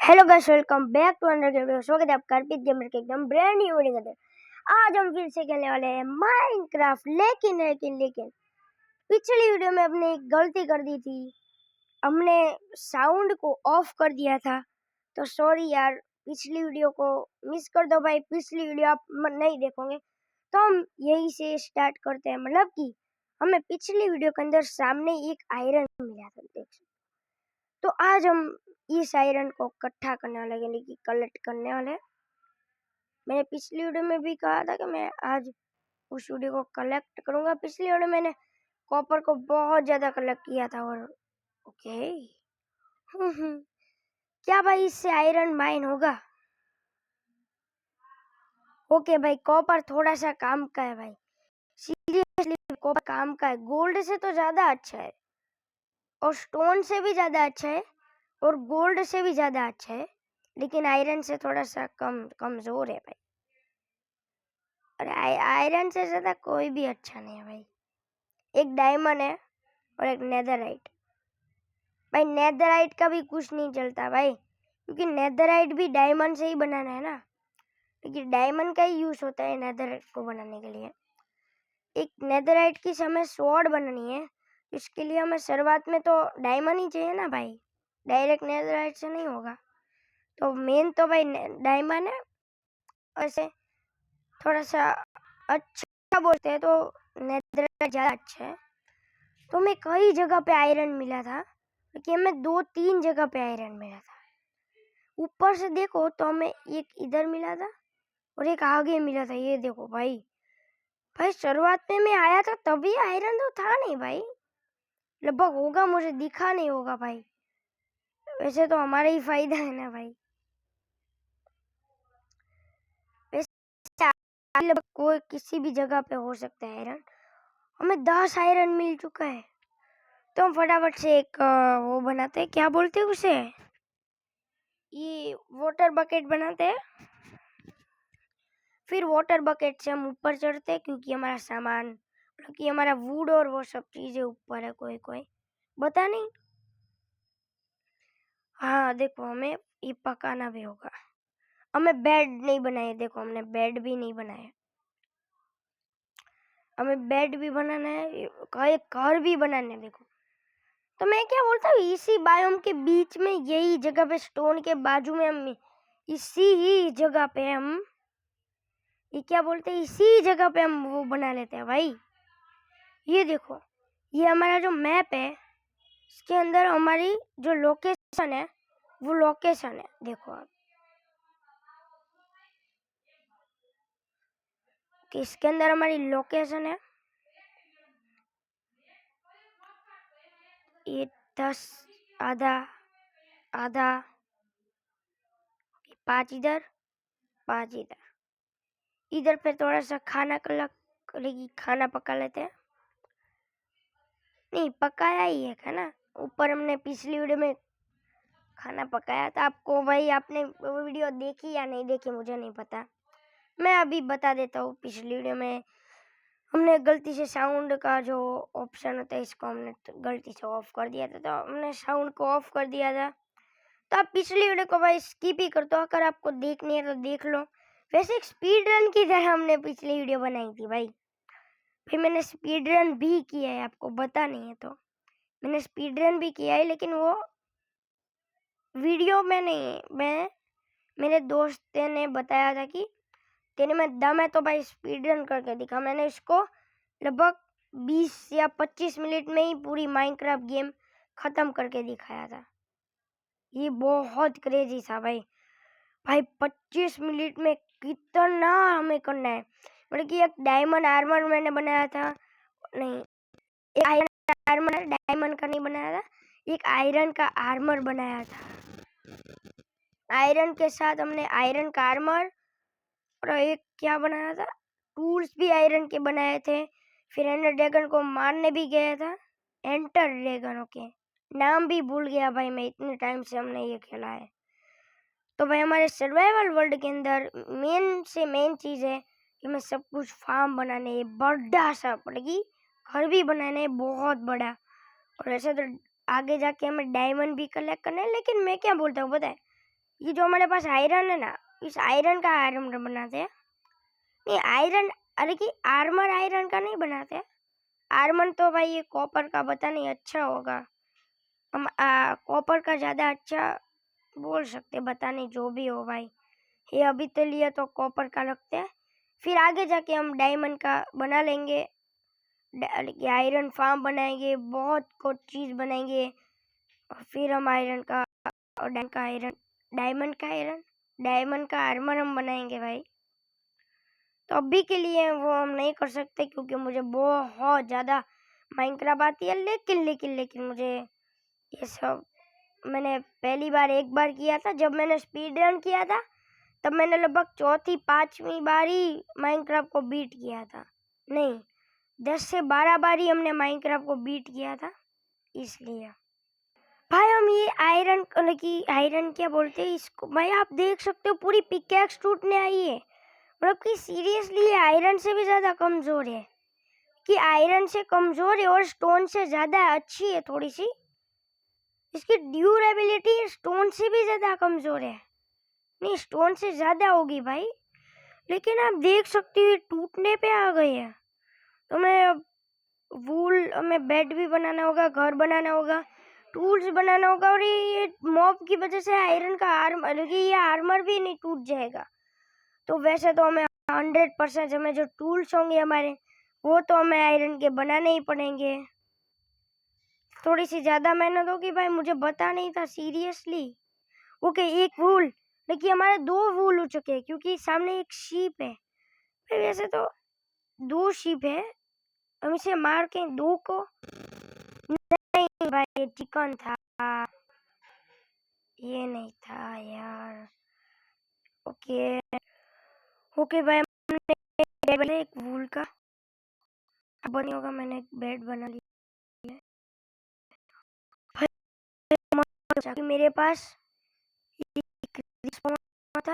Hello guys, welcome back to another video. स्वागत है आपका अर्पित गेमर के एकदम ब्रांड न्यू वीडियो के अंदर। आज हम फिर से खेलने वाले हैं माइनक्राफ्ट। लेकिन पिछली वीडियो में हमने एक गलती कर दी थी। हमने साउंड को ऑफ कर दिया था, तो सॉरी यार, पिछली वीडियो को मिस कर दो भाई। पिछली वीडियो आप नहीं देखोगे तो हम यही से स्टार्ट करते हैं। मतलब कि हमें पिछली वीडियो के अंदर सामने एक आयरन मिला था, देख सकते। तो आज हम इस आयरन को इकट्ठा करने वाले, यानी कि कलेक्ट करने वाले। मैंने पिछली वीडियो में भी कहा था कि मैं आज उस वीडियो को कलेक्ट करूंगा। पिछली वीडियो मैंने कॉपर को बहुत ज्यादा कलेक्ट किया था। और ओके क्या भाई इससे आयरन माइन होगा? ओके भाई, कॉपर थोड़ा सा काम का है भाई, सीरियसली कॉपर काम का है। गोल्ड से तो ज्यादा अच्छा है, और स्टोन से भी ज्यादा अच्छा है, और गोल्ड से भी ज्यादा अच्छा है, लेकिन आयरन से थोड़ा सा कमजोर है भाई। अरे आयरन से ज्यादा कोई भी अच्छा नहीं है भाई। एक डायमंड है और एक नेदरराइट। भाई नेदरराइट का भी कुछ नहीं चलता भाई, क्योंकि नेदरराइट भी डायमंड से ही बनाना है ना, क्योंकि डायमंड का ही यूज होता है नेदरराइट को बनाने के लिए। एक नेदरराइट की हमें स्वॉर्ड बनानी है, इसके लिए हमें शुरुआत में तो डायमंड ही चाहिए ना भाई, डायरेक्ट नेदरराइट से नहीं होगा। तो मेन तो भाई डायमंड है। वैसे थोड़ा सा अच्छा बोलते हैं तो नेदरराइट ज़्यादा अच्छा है। तो हमें कई जगह पे आयरन मिला था, लेकिन हमें 2-3 जगह पे आयरन मिला था। ऊपर से देखो तो हमें एक इधर मिला था और एक आगे मिला था। ये देखो भाई, भाई शुरुआत में मैं आया था तभी आयरन तो था नहीं भाई, लगभग होगा, मुझे दिखा नहीं होगा भाई। वैसे तो हमारा ही फायदा है ना भाई। वैसे लगभग कोई किसी भी जगह पे हो सकता है आयरन। हमें 10 आयरन मिल चुका है, तो हम फटाफट से एक वो बनाते हैं, क्या बोलते हैं उसे, ये वाटर बकेट बनाते हैं। फिर वाटर बकेट से हम ऊपर चढ़ते हैं, क्योंकि हमारा सामान, क्योंकि हमारा वुड और वो सब चीजें ऊपर है। कोई कोई बता नहीं। हाँ देखो, हमें ये पकाना भी होगा। हमें बेड नहीं बनाए, देखो हमने बेड भी नहीं बनाया। हमें बेड भी बनाना है, घर भी बनाना है। देखो, तो मैं क्या बोलता हूँ, इसी बायोम के बीच में, यही जगह पे, स्टोन के बाजू में, हम इसी ही जगह पे हम, ये क्या बोलते हैं, इसी जगह पे हम वो बना लेते हैं भाई। ये देखो, ये हमारा जो मैप है, इसके अंदर हमारी जो लोकेशन है, वो लोकेशन है। देखो आप, कि इसके अंदर हमारी लोकेशन है। ये 10 आधा आधा, 5 इधर, 5 इधर। इधर पे थोड़ा सा खाना खाना पका लेते हैं। नहीं, पकाया ही है खाना। ऊपर हमने पिछली वीडियो में खाना पकाया था। आपको भाई, आपने वो वीडियो देखी या नहीं देखी मुझे नहीं पता, मैं अभी बता देता हूँ। पिछली वीडियो में हमने गलती से साउंड का जो ऑप्शन होता है, इसको हमने गलती से ऑफ कर दिया था, तो हमने साउंड को ऑफ कर दिया था। तो आप पिछली वीडियो को भाई स्किप ही कर दो, अगर आपको देखनी है तो देख लो। वैसे एक स्पीड रन की तरह हमने पिछली वीडियो बनाई थी भाई। फिर मैंने स्पीड रन भी किया है, आपको बता नहीं है तो मैंने स्पीड रन भी किया है, लेकिन वो वीडियो में नहीं। मेरे दोस्त ने बताया था कि तेरे में दम है तो भाई स्पीड रन करके दिखा। मैंने इसको लगभग 20 या 25 मिनट में ही पूरी माइनक्राफ्ट गेम खत्म करके दिखाया था। ये बहुत क्रेजी था भाई। भाई 25 मिनट में कितना हमें करना है। मतलब कि एक डायमंड आर्मर मैंने बनाया था, नहीं, एक आयरन आर्मर, डायमंड का नहीं बनाया था, एक आयरन का आर्मर बनाया था। आयरन के साथ हमने आयरन का आर्मर, और एक क्या बनाया था, टूल्स भी आयरन के बनाए थे। फिर एंडर ड्रैगन को मारने भी गया था। एंटर ड्रैगन, ओके, नाम भी भूल गया भाई मैं, इतने टाइम से हमने ये खेला है। तो भाई हमारे सर्वाइवल वर्ल्ड के अंदर मेन से मेन चीज़ है कि हमें सब कुछ फार्म बनाने है, बड़ा सा पड़ेगी, घर भी बनाने है बहुत बड़ा। और ऐसे तो आगे जाके हमें डायमंड भी कलेक्ट करना है। लेकिन मैं क्या बोलता हूँ पता है, ये जो हमारे पास आयरन है ना, इस आयरन का आर्मर बनाते हैं। नहीं आयरन, अरे कि आर्मर आयरन का नहीं बनाते। आर्मर तो भाई ये कॉपर का पता नहीं अच्छा होगा, हम कॉपर का ज़्यादा अच्छा बोल सकते, पता नहीं जो भी हो भाई। ये अभी तो लिए तो कॉपर का रखते हैं, फिर आगे जाके हम डायमंड का बना लेंगे, आयरन फार्म बनाएंगे, बहुत कुछ चीज़ बनाएंगे, और फिर हम आयरन का और डायमंड का आर्मर हम बनाएंगे भाई। तो अभी के लिए वो हम नहीं कर सकते क्योंकि मुझे बहुत ज़्यादा माइनक्राफ्ट आती है, लेकिन मुझे ये सब मैंने पहली बार एक बार किया था, जब मैंने स्पीड रन किया था तब मैंने लगभग चौथी पांचवी बार ही माइनक्राफ्ट को बीट किया था। नहीं, 10 से 12 बार ही हमने माइनक्राफ्ट को बीट किया था। इसलिए भाई हम ये आयरन क्या बोलते हैं इसको भाई, आप देख सकते हो पूरी पिकैक्स टूटने आई है। मतलब कि सीरियसली ये आयरन से भी ज़्यादा कमज़ोर है, कि आयरन से कमज़ोर है और स्टोन से ज़्यादा अच्छी है थोड़ी सी। इसकी ड्यूरेबिलिटी स्टोन से भी ज़्यादा कमज़ोर है, नहीं स्टोन से ज़्यादा होगी भाई। लेकिन आप देख सकते हो टूटने पे आ गई है। तो मैं वूल हमें बेड भी बनाना होगा, घर बनाना होगा, टूल्स बनाना होगा, और ये मॉब की वजह से आयरन का आर्मर, ये आर्मर भी नहीं टूट जाएगा। तो वैसे तो हमें 100% हमें जो टूल्स होंगे हमारे, वो तो हमें आयरन के बनाने ही पड़ेंगे। थोड़ी सी ज़्यादा मेहनत होगी भाई, मुझे पता नहीं था सीरियसली। ओके एक वूल, देखिए हमारे 2 वूल हो चुके हैं क्योंकि सामने एक शीप है भाई। वैसे तो 2 शीप है, हम इसे मार के 2 को, नहीं भाई ये चिकन था, ये नहीं था यार। ओके ओके भाई, हमने बेड बना एक वूल का, अब नहीं होगा, मैंने एक बेड बना लिया है भाई। मेरे पास एक रिस्पॉन था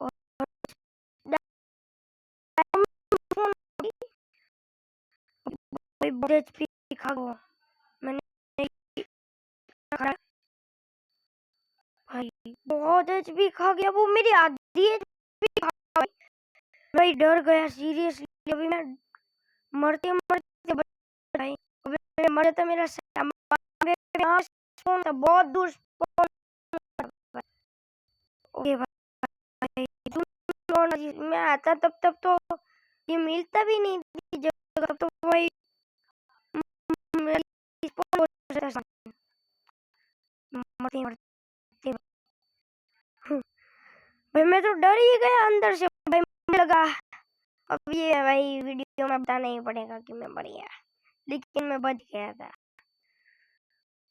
और बहुत एचपी खा गया मैंने भाई, बहुत एचपी खा गया वो, मेरी आधी एचपी खा गई भाई। डर गया सीरियसली, अभी मैं मरते मरते भाई, अभी मैं मरे तो मेरा स्पॉन था बहुत दूर स्पॉन। ओके भाई मैं आता तब तो ये मिलता भी नहीं थी जगह, तो भाई मरते मरते भाई मैं तो डर ही गया अंदर से भाई, मुझे लगा अब ये भाई वीडियो में बताना ही पड़ेगा कि मैं मर गया, लेकिन मैं बच गया था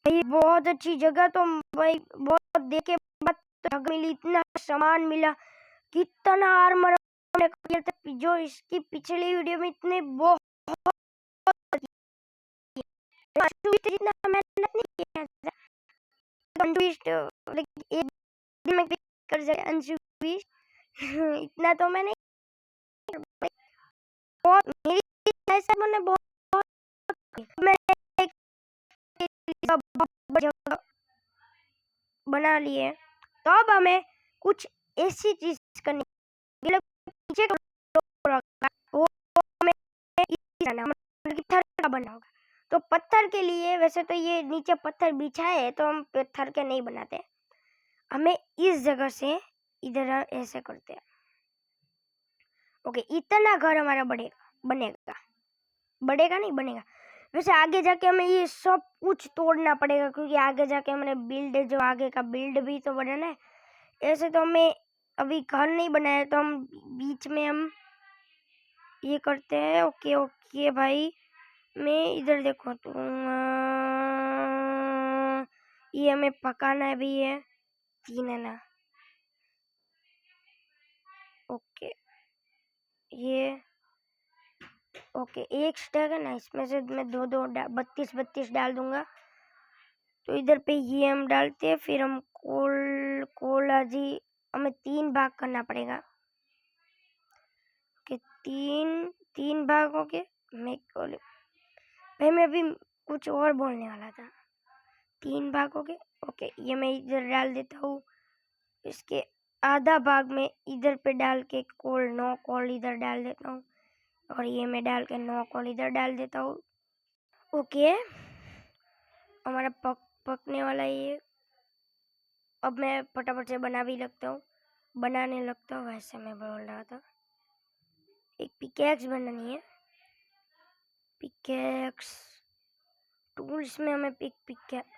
भाई। बहुत अच्छी जगह, तो भाई बहुत देखे बाद जगह मिली, इतना सामान मिला, कितना आर्मर हमने किया था जो इसकी पिछली वीडियो में इतने बहुत इतना मेहनत नहीं किया था। एक दिन में कर जाए अंशु इतना तो मैंने बहुत, मेरी ऐसा मैंने बहुत मैं एक जगह बना लिए। तो अब हमें कुछ ऐसी चीज करनी, नीचे वो हमें पत्थर का बना होगा। तो पत्थर के लिए वैसे तो ये नीचे पत्थर बिछाए है, तो हम पत्थर के नहीं बनाते, हमें इस जगह से इधर ऐसे करते हैं। ओके इतना घर हमारा बनेगा नहीं बनेगा। वैसे आगे जाके हमें ये सब कुछ तोड़ना पड़ेगा क्योंकि आगे जाके हमने बिल्ड, जो आगे का बिल्ड भी तो बनाना है। ऐसे तो हमें अभी घर नहीं बनाया, तो हम बीच में हम ये करते हैं। ओके ओके भाई, मैं इधर देखो तो ये हमें पकाना भी है 3 है ना। ओके ये ओके एक स्टैक है ना, इसमें से मैं 32 डाल दूंगा। तो इधर पे ये हम डालते हैं, फिर हम कोला जी हमें 3 भाग करना पड़ेगा। ओके 3 भाग हो गए। भाई मैं अभी कुछ और बोलने वाला था, 3 भाग हो गए। ओके ये मैं इधर डाल देता हूँ, इसके आधा भाग में इधर पे डाल के कोल 9 कोल इधर डाल देता हूँ और ये मैं डाल के 9 कोल इधर डाल देता हूँ। ओके, हमारा पकने वाला है ये। अब मैं फटाफट से बनाने लगता हूँ। वैसे मैं बोल रहा था एक पिकेक्स बनानी है। पिकेक्स टूल्स में हमें पिकेक्स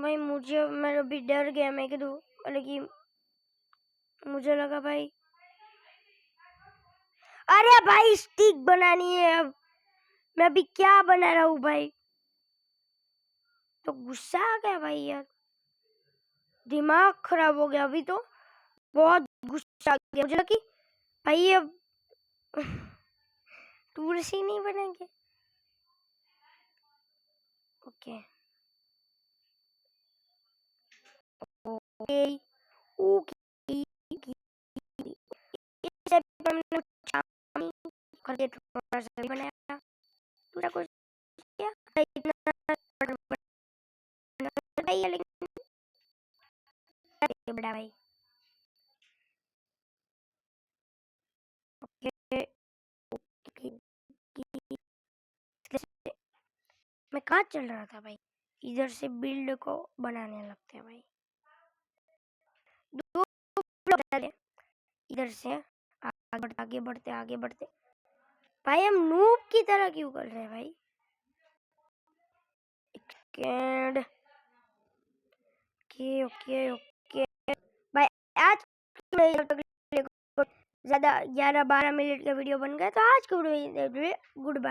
भाई मैं अभी डर गया। मैं कह दूँ मतलब मुझे लगा भाई, अरे भाई स्टिक बनानी है। अब मैं अभी क्या बना रहा हूँ भाई, तो गुस्सा आ गया भाई यार, दिमाग खराब हो गया अभी तो, बहुत गुस्सा आ गया। मुझे लगा कि भाई अब टूल्स ही नहीं बनेंगे। ओके ओके ओके, हमने करके थोड़ा सा बनाया, थोड़ा कुछ किया इतना भाई, लेकिन बड़ा भाई। ओके ओके, मैं कहाँ चल रहा था भाई, इधर से बिल्ड को बनाने लगते हैं भाई। दो ब्लॉक डाले, इधर से आगे बढ़ते भाई। हम नूब की तरह क्यों कर रहे हैं भाई। ओके ओके ओके भाई, आज ज्यादा 11-12 मिनट का वीडियो बन गया, तो आज का वीडियो गुड बाय।